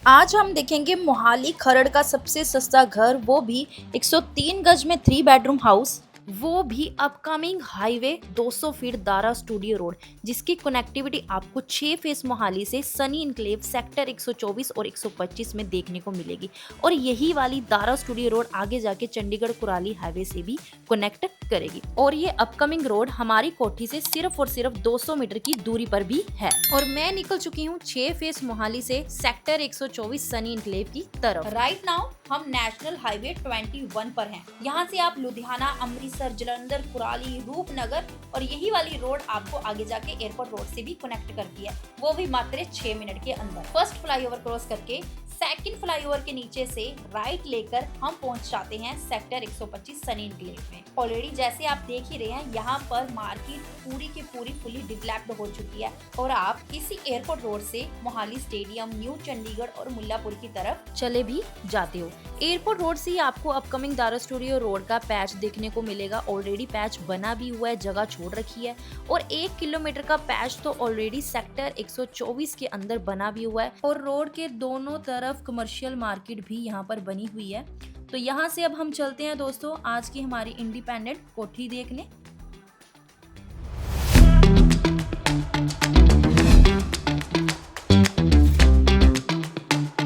आज हम देखेंगे मोहाली खरड़ का सबसे सस्ता घर, वो भी 103 गज में 3 बेडरूम हाउस, वो भी upcoming highway 200 feet Dara studio road, जिसकी कनेक्टिविटी आपको 6 फेस मोहाली से सनी इनक्लेव सेक्टर 124 और 125 में देखने को मिलेगी। और यही वाली दारा स्टूडियो रोड आगे जाके चंडीगढ़ कुराली हाईवे से भी कनेक्ट करेगी। और ये अपकमिंग रोड हमारी कोठी से सिर्फ और सिर्फ 200 मीटर की दूरी पर भी है। और मैं निकल चुकी हूँ 6 फेस मोहाली से सेक्टर 124 सनी इनक्लेव की तरफ। राइट नाउ हम नेशनल हाईवे 21 पर हैं। यहाँ से आप लुधियाना, अमृतसर, जलंधर, कुराली, रूपनगर और यही वाली रोड आपको आगे जाके एयरपोर्ट रोड से भी कनेक्ट करती है, वो भी मात्र 6 मिनट के अंदर। फर्स्ट फ्लाईओवर क्रॉस करके सेकंड फ्लाईओवर के नीचे से राइट लेकर हम पहुंच जाते हैं सेक्टर 125 सनी इनक्लेव में। ऑलरेडी जैसे आप देख ही रहे हैं, यहाँ पर मार्केट पूरी की पूरी फुली डेवलप्ड हो चुकी है और आप इसी एयरपोर्ट रोड से मोहाली स्टेडियम, न्यू चंडीगढ़ और मुल्लापुर की तरफ चले भी जाते हो। एयरपोर्ट रोड से ही आपको अपकमिंग दारा स्टूडियो रोड का पैच देखने को मिलेगा। ऑलरेडी पैच बना भी हुआ है, जगह छोड़ रखी है। और 1 किलोमीटर का पैच तो ऑलरेडी सेक्टर 124 के अंदर बना भी हुआ है। और रोड के दोनों तरफ कमर्शियल मार्केट भी यहाँ पर बनी हुई है। तो यहाँ से अब हम चलते हैं दोस्तों आज की हमारी इंडिपेंडेंट कोठी देखने।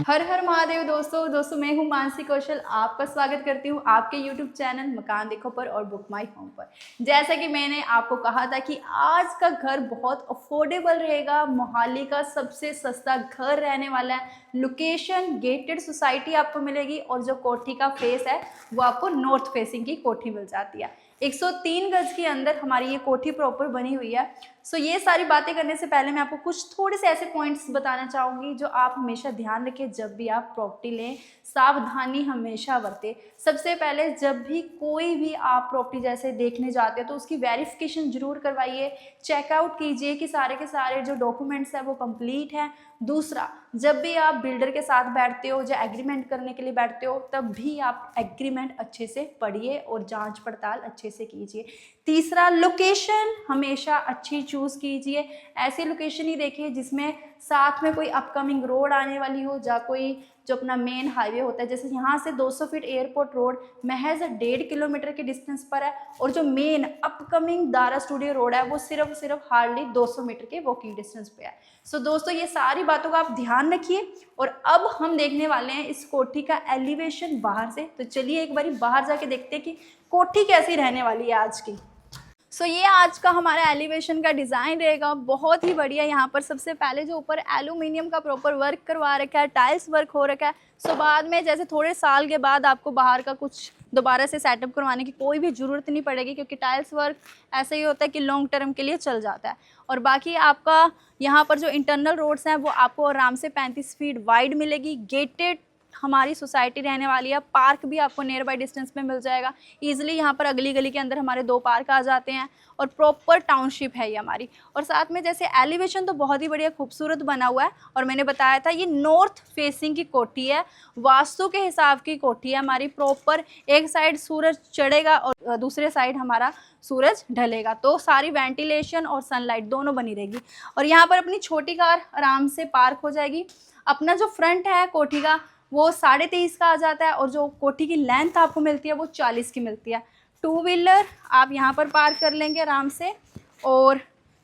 हर हर महादेव दोस्तों मैं हूं मानसी कौशल। आपका स्वागत करती हूं आपके YouTube चैनल मकान देखो पर और बुक माई होम पर। जैसा कि मैंने आपको कहा था कि आज का घर बहुत अफोर्डेबल रहेगा, मोहाली का सबसे सस्ता घर रहने वाला है। लोकेशन गेटेड सोसाइटी आपको मिलेगी और जो कोठी का फेस है वो आपको नॉर्थ फेसिंग की कोठी मिल जाती है। 103 गज के अंदर हमारी ये कोठी प्रॉपर बनी हुई है। सो ये सारी बातें करने से पहले मैं आपको कुछ थोड़े से ऐसे पॉइंट्स बताना चाहूँगी जो आप हमेशा ध्यान रखें जब भी आप प्रॉपर्टी लें। सावधानी हमेशा बरतें। सबसे पहले जब भी कोई भी आप प्रॉपर्टी जैसे देखने जाते हो तो उसकी वेरिफिकेशन जरूर करवाइए, चेकआउट कीजिए कि सारे के सारे जो डॉक्यूमेंट्स हैं वो कंप्लीट हैं। दूसरा, जब भी आप बिल्डर के साथ बैठते हो या एग्रीमेंट करने के लिए बैठते हो तब भी आप एग्रीमेंट अच्छे से पढ़िए और जांच पड़ताल अच्छे से कीजिए। तीसरा, लोकेशन हमेशा अच्छी चूज़ कीजिए। ऐसी लोकेशन ही देखिए जिसमें साथ में कोई अपकमिंग रोड आने वाली हो या कोई जो अपना मेन हाईवे होता है। जैसे यहाँ से 200 फीट एयरपोर्ट रोड महज 1.5 किलोमीटर के डिस्टेंस पर है और जो main upcoming Dara studio road है वो सिर्फ हार्डली 200 मीटर के वॉकिंग डिस्टेंस पे है। सो दोस्तों ये सारी बातों का आप ध्यान रखिए। और अब हम देखने वाले हैं इस कोठी का एलिवेशन बाहर से। तो चलिए एक बारी बाहर जाके देखते हैं कि कोठी कैसी रहने वाली है आज की। सो ये आज का हमारा एलिवेशन का डिज़ाइन रहेगा, बहुत ही बढ़िया। यहाँ पर सबसे पहले जो ऊपर एल्यूमिनियम का प्रॉपर वर्क करवा रखा है, टाइल्स वर्क हो रखा है। सो बाद में जैसे थोड़े साल के बाद आपको बाहर का कुछ दोबारा से सेटअप करवाने की कोई भी ज़रूरत नहीं पड़ेगी, क्योंकि टाइल्स वर्क ऐसे ही होता है कि लॉन्ग टर्म के लिए चल जाता है। और बाकी आपका यहाँ पर जो इंटरनल रोड्स हैं वो आपको आराम से 35 फीट वाइड मिलेगी। गेटेड हमारी सोसाइटी रहने वाली है। पार्क भी आपको नियर बाई डिस्टेंस में मिल जाएगा ईजिली। यहाँ पर अगली गली के अंदर हमारे 2 पार्क आ जाते हैं और प्रॉपर टाउनशिप है ये हमारी। और साथ में जैसे एलिवेशन तो बहुत ही बढ़िया खूबसूरत बना हुआ है। और मैंने बताया था ये नॉर्थ फेसिंग की कोठी है, वास्तु के हिसाब की कोठी है हमारी। प्रॉपर एक साइड सूरज चढ़ेगा और दूसरे साइड हमारा सूरज ढलेगा, तो सारी वेंटिलेशन और सनलाइट दोनों बनी रहेगी। और यहाँ पर अपनी छोटी कार आराम से पार्क हो जाएगी। अपना जो फ्रंट है कोठी का वो 23.5 का आ जाता है और जो कोठी की लेंथ आपको मिलती है वो 40 की मिलती है। 2 व्हीलर आप यहाँ पर पार्क कर लेंगे आराम से। और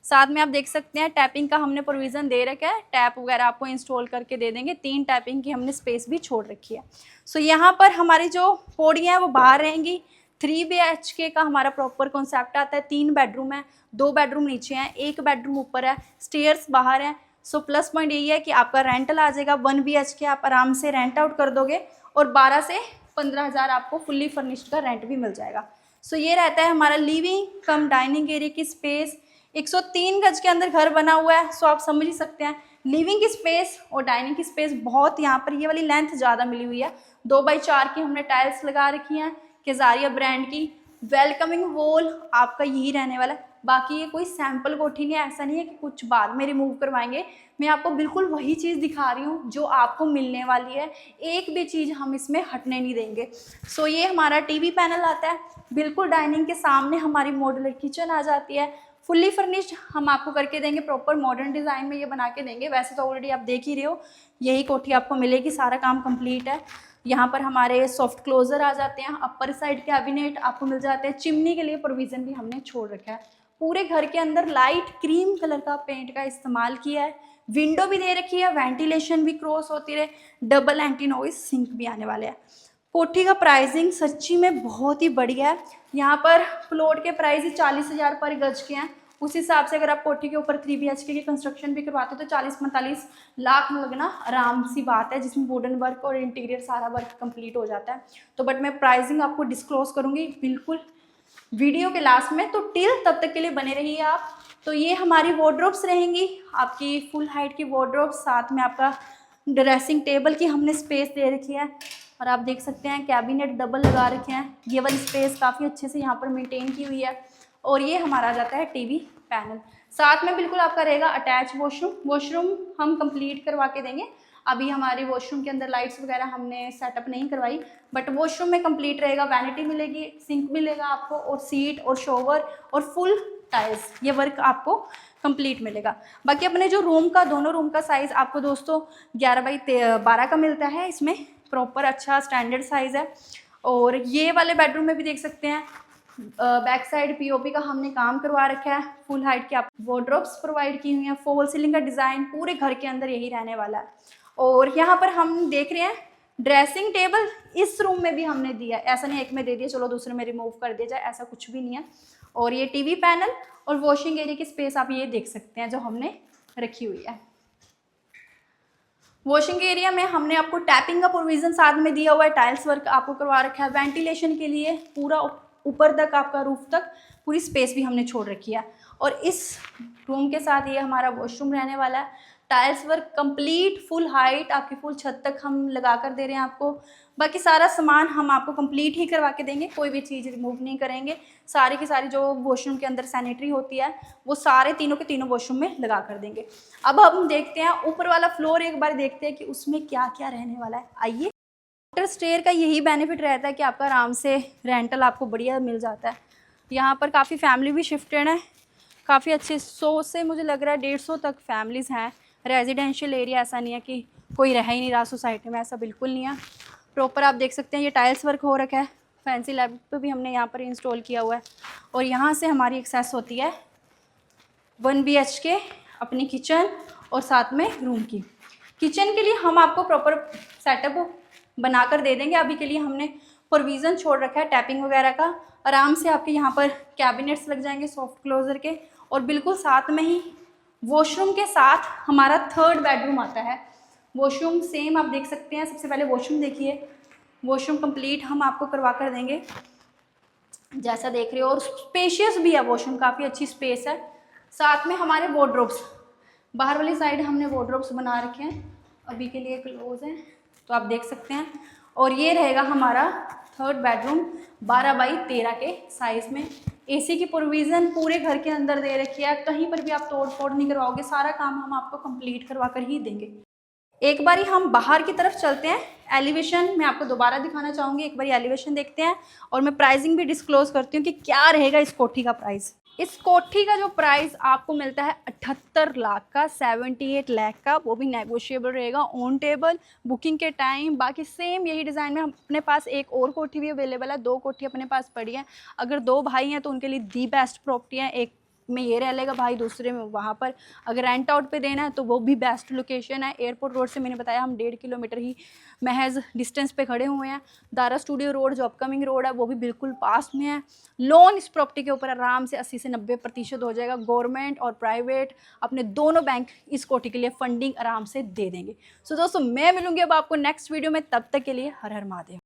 साथ में आप देख सकते हैं टैपिंग का हमने प्रोविज़न दे रखा है, टैप वगैरह आपको इंस्टॉल करके दे देंगे। 3 टैपिंग की हमने स्पेस भी छोड़ रखी है। सो यहाँ पर हमारी जो पौड़ियाँ हैं वो बाहर रहेंगी। 3 BHK का हमारा प्रॉपर कॉन्सेप्ट आता है। 3 बेडरूम है, 2 बेडरूम नीचे हैं, 1 बेडरूम ऊपर है, स्टेयर्स बाहर हैं। सो प्लस पॉइंट यही है कि आपका रेंटल आ जाएगा 1 BHK आप आराम से रेंट आउट कर दोगे और 12 से 15 हज़ार आपको फुल्ली फर्निश्ड का रेंट भी मिल जाएगा। सो ये रहता है हमारा लिविंग कम डाइनिंग एरिया की स्पेस। 103 गज के अंदर घर बना हुआ है, सो आप समझ ही सकते हैं लिविंग की स्पेस और डाइनिंग की स्पेस बहुत यहाँ पर ये वाली लेंथ ज़्यादा मिली हुई है। 2x4 की हमने टाइल्स लगा रखी हैं केजारिया ब्रांड की। वेलकमिंग वॉल आपका यही रहने वाला है। बाकी ये कोई सैम्पल कोठी नहीं है, ऐसा नहीं है कि कुछ बाद में रिमूव करवाएंगे। मैं आपको बिल्कुल वही चीज़ दिखा रही हूँ जो आपको मिलने वाली है, एक भी चीज़ हम इसमें हटने नहीं देंगे। सो ये हमारा टीवी पैनल आता है, बिल्कुल डाइनिंग के सामने हमारी मॉड्यूलर किचन आ जाती है। फुल्ली फर्निश्ड हम आपको करके देंगे, प्रॉपर मॉडर्न डिज़ाइन में ये बना के देंगे। वैसे तो ऑलरेडी आप देख ही रहे हो, यही कोठी आपको मिलेगी, सारा काम कंप्लीट है। यहाँ पर हमारे सॉफ्ट क्लोजर आ जाते हैं, अपर साइड कैबिनेट आपको मिल जाते हैं, चिमनी के लिए प्रोविज़न भी हमने छोड़ रखा है। पूरे घर के अंदर लाइट क्रीम कलर का पेंट का इस्तेमाल किया है। विंडो भी दे रखी है, वेंटिलेशन भी क्रॉस होती रहे, डबल एंटी नॉइज सिंक भी आने वाले हैं। कोठी का प्राइसिंग सच्ची में बहुत ही बढ़िया है। यहाँ पर प्लॉट के प्राइस 40,000 पर गज के हैं। उस हिसाब से अगर आप कोठी के ऊपर 3 BHK की कंस्ट्रक्शन भी करवाते हो तो 40-45 लाख में लगना आराम सी बात है, जिसमें वुडन वर्क और इंटीरियर सारा वर्क कंप्लीट हो जाता है। तो बट मैं प्राइसिंग आपको डिस्क्लोज करूँगी बिल्कुल वीडियो के लास्ट में, तो टिल तब तक के लिए बने रहिए आप। तो ये हमारी वार्डरोब्स रहेंगी, आपकी फुल हाइट की वार्डरोब, साथ में आपका ड्रेसिंग टेबल की हमने स्पेस दे रखी है। और आप देख सकते हैं कैबिनेट डबल लगा रखे हैं, ये वाली स्पेस काफ़ी अच्छे से यहाँ पर मेंटेन की हुई है। और ये हमारा आ जाता है टीवी पैनल, साथ में बिल्कुल आपका रहेगा अटैच वॉशरूम। वॉशरूम हम कंप्लीट करवा के देंगे, अभी हमारे वॉशरूम के अंदर लाइट्स वगैरह हमने सेटअप नहीं करवाई, बट वॉशरूम में कंप्लीट रहेगा। वैनिटी मिलेगी, सिंक मिलेगा आपको, और सीट और शॉवर और फुल टाइल्स, ये वर्क आपको कंप्लीट मिलेगा। बाकी अपने जो रूम का, दोनों रूम का साइज़ आपको दोस्तों 11x12 का मिलता है, इसमें प्रॉपर अच्छा स्टैंडर्ड साइज़ है। और ये वाले बेडरूम में भी देख सकते हैं, बैक साइड पीओपी का हमने काम करवा रखा है, फुल हाइट के आप वार्डरोब्स प्रोवाइड की हुई हैं, फॉल सीलिंग का डिज़ाइन पूरे घर के अंदर यही रहने वाला है। और यहाँ पर हम देख रहे हैं ड्रेसिंग टेबल इस रूम में भी हमने दिया, ऐसा नहीं एक में दे दिया चलो दूसरे में रिमूव कर दिया जाए, ऐसा कुछ भी नहीं है। और ये टीवी पैनल और वॉशिंग एरिया की स्पेस आप ये देख सकते हैं जो हमने रखी हुई है। वॉशिंग एरिया में हमने आपको टैपिंग का प्रोविज़न साथ में दिया हुआ है, टाइल्स वर्क आपको करवा रखा है, वेंटिलेशन के लिए पूरा ऊपर तक आपका रूफ तक पूरी स्पेस भी हमने छोड़ रखी है। और इस रूम के साथ ये हमारा वॉशरूम रहने वाला है, tiles work complete full height आपकी फुल छत तक हम लगा कर दे रहे हैं आपको। बाकी सारा सामान हम आपको कंप्लीट ही करवा के देंगे, कोई भी चीज़ रिमूव नहीं करेंगे। सारी की सारी जो वॉशरूम के अंदर सैनिटरी होती है वो सारे तीनों के तीनों वॉशरूम में लगा कर देंगे। अब हम देखते हैं ऊपर वाला फ्लोर, एक बार देखते हैं कि उसमें क्या क्या रहने वाला है। आइए, वाटर स्टेयर का यही बेनिफिट रहता है कि आपका आराम से रेंटल आपको बढ़िया मिल जाता है। यहाँ पर काफ़ी फैमिली भी शिफ्टेड है, काफ़ी अच्छे 100 से मुझे लग रहा है 150 तक फैमिलीज़ हैं। रेजिडेंशियल एरिया, ऐसा नहीं है कि कोई रह ही नहीं रहा सोसाइटी में, ऐसा बिल्कुल नहीं है। प्रॉपर आप देख सकते हैं ये टाइल्स वर्क हो रखा है, फैंसी लैम्प भी हमने यहाँ पर इंस्टॉल किया हुआ है। और यहाँ से हमारी एक्सेस होती है 1 BHK अपनी किचन और साथ में रूम की। किचन के लिए हम आपको प्रॉपर सेटअप बना कर दे देंगे, अभी के लिए हमने प्रोविज़न छोड़ रखा है टैपिंग वगैरह का। आराम से आपके यहाँ पर कैबिनेट्स लग जाएंगे सॉफ्ट क्लोजर के, और बिल्कुल साथ में ही वॉशरूम के साथ हमारा 3rd बेडरूम आता है। वॉशरूम सेम आप देख सकते हैं, सबसे पहले वॉशरूम देखिए, वॉशरूम कंप्लीट हम आपको करवा कर देंगे जैसा देख रहे हो, और स्पेशियस भी है वॉशरूम, काफ़ी अच्छी स्पेस है। साथ में हमारे वार्डरोब्स, बाहर वाली साइड हमने वार्डरोब्स बना रखे हैं, अभी के लिए क्लोज हैं तो आप देख सकते हैं। और ये रहेगा हमारा 3rd बेडरूम 12x13 के साइज़ में। एसी की प्रोविज़न पूरे घर के अंदर दे रखी है, कहीं पर भी आप तोड़ फोड़ नहीं करवाओगे, सारा काम हम आपको कंप्लीट करवा कर ही देंगे। एक बारी हम बाहर की तरफ चलते हैं, एलिवेशन मैं आपको दोबारा दिखाना चाहूँगी, एक बारी एलिवेशन देखते हैं और मैं प्राइसिंग भी डिस्क्लोज करती हूँ कि क्या रहेगा इस कोठी का प्राइस। इस कोठी का जो प्राइस आपको मिलता है 78 लाख का, 78 लाख का, वो भी नेगोशिएबल रहेगा ऑन टेबल बुकिंग के टाइम। बाकी सेम यही डिज़ाइन में अपने पास एक और कोठी भी अवेलेबल है, 2 कोठी अपने पास पड़ी है। अगर 2 भाई हैं तो उनके लिए दी बेस्ट प्रॉपर्टी है, एक में ये रह लेगा भाई, दूसरे में वहाँ पर। अगर रेंट आउट पे देना है तो वो भी बेस्ट लोकेशन है, एयरपोर्ट रोड से मैंने बताया हम 1.5 किलोमीटर ही महज डिस्टेंस पे खड़े हुए हैं। दारा स्टूडियो रोड जो अपकमिंग रोड है वो भी बिल्कुल पास में है। लोन इस प्रॉपर्टी के ऊपर आराम से 80 से 90% हो जाएगा। गवर्नमेंट और प्राइवेट अपने दोनों बैंक इस कोठी के लिए फंडिंग आराम से दे देंगे। सो दोस्तों मैं मिलूंगी अब आपको नेक्स्ट वीडियो में, तब तक के लिए हर हर महादेव।